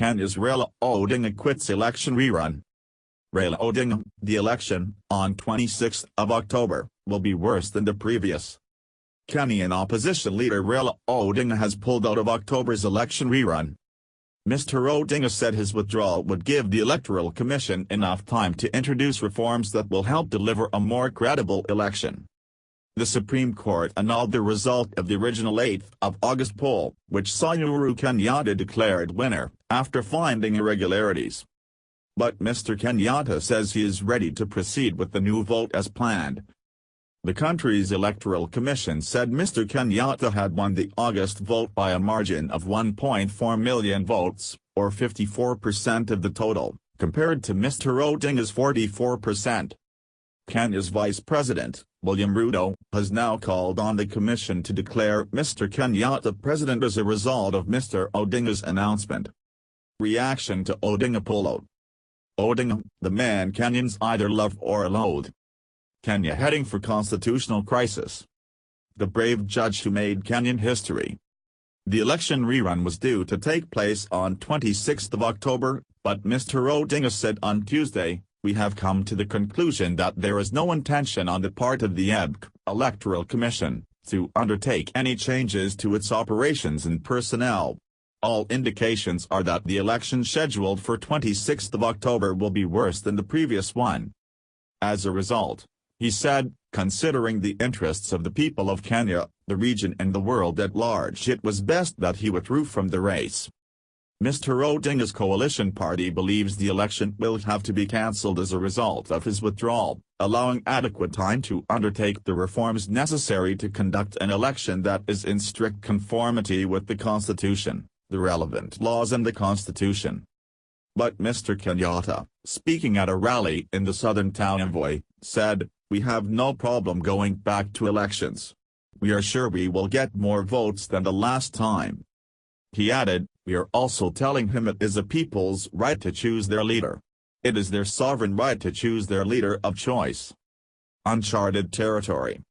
Kenya's Raila Odinga quits election rerun. Raila Odinga, the election, on 26 October, will be worse than the previous. Kenyan opposition leader Raila Odinga has pulled out of October's election rerun. Mr. Odinga said his withdrawal would give the Electoral Commission enough time to introduce reforms that will help deliver a more credible election. The Supreme Court annulled the result of the original 8th of August poll, which saw Uhuru Kenyatta declared winner, after finding irregularities. But Mr. Kenyatta says he is ready to proceed with the new vote as planned. The country's Electoral Commission said Mr. Kenyatta had won the August vote by a margin of 1.4 million votes, or 54% of the total, compared to Mr. Odinga's 44%. Kenya's Vice President, William Ruto, has now called on the commission to declare Mr. Kenyatta president as a result of Mr. Odinga's announcement. Reaction to Odinga pullout. Odinga, the man Kenyans either love or loathe. Kenya heading for constitutional crisis. The brave judge who made Kenyan history. The election rerun was due to take place on 26 October, but Mr. Odinga said on Tuesday, "We have come to the conclusion that there is no intention on the part of the Electoral Commission to undertake any changes to its operations and personnel. All indications are that the election scheduled for 26 October will be worse than the previous one." As a result, he said, considering the interests of the people of Kenya, the region and the world at large, it was best that he withdrew from the race. Mr. Odinga's coalition party believes the election will have to be cancelled as a result of his withdrawal, allowing adequate time to undertake the reforms necessary to conduct an election that is in strict conformity with the Constitution, the relevant laws and the Constitution. But Mr. Kenyatta, speaking at a rally in the southern town Envoy, said, "We have no problem going back to elections. We are sure we will get more votes than the last time." He added, "We are also telling him it is a people's right to choose their leader. It is their sovereign right to choose their leader of choice." Uncharted territory.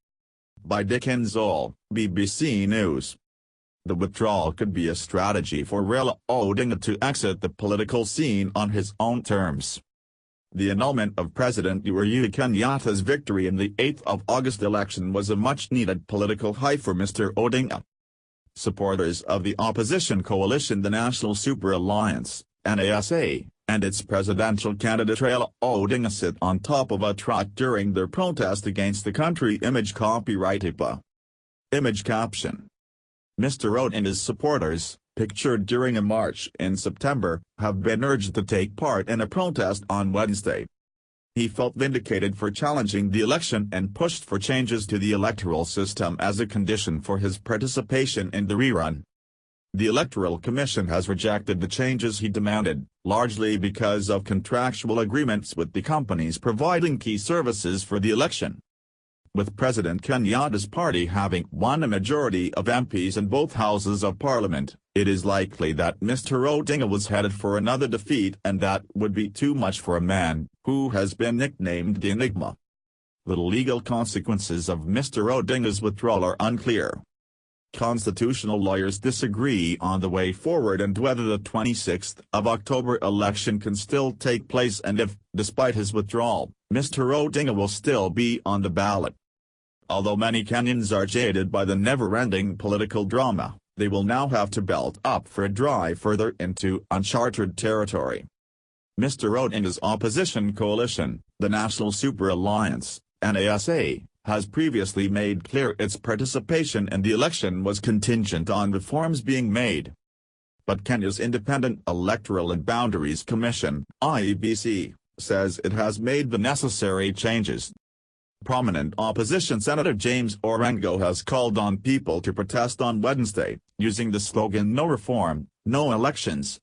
By Dickens All, BBC News. The withdrawal could be a strategy for Raila Odinga to exit the political scene on his own terms. The annulment of President Uhuru Kenyatta's victory in the 8th of August election was a much-needed political high for Mr. Odinga. Supporters of the opposition coalition the National Super Alliance, NASA, and its presidential candidate Raila Odinga sit on top of a truck during their protest against the country image copyright IPA. Image caption. Mr. Odinga's supporters, pictured during a march in September, have been urged to take part in a protest on Wednesday. He felt vindicated for challenging the election and pushed for changes to the electoral system as a condition for his participation in the rerun. The Electoral Commission has rejected the changes he demanded, largely because of contractual agreements with the companies providing key services for the election. With President Kenyatta's party having won a majority of MPs in both houses of parliament, it is likely that Mr. Odinga was headed for another defeat, and that would be too much for a man who has been nicknamed the Enigma. The legal consequences of Mr. Odinga's withdrawal are unclear. Constitutional lawyers disagree on the way forward and whether the 26th of October election can still take place and if, despite his withdrawal, Mr. Odinga will still be on the ballot. Although many Kenyans are jaded by the never-ending political drama, they will now have to belt up for a drive further into uncharted territory. Mr. Odinga's opposition coalition, the National Super Alliance, NASA, has previously made clear its participation in the election was contingent on reforms being made. But Kenya's Independent Electoral and Boundaries Commission, IEBC, says it has made the necessary changes. Prominent opposition Senator James Orengo has called on people to protest on Wednesday, using the slogan "No Reform, No Elections,"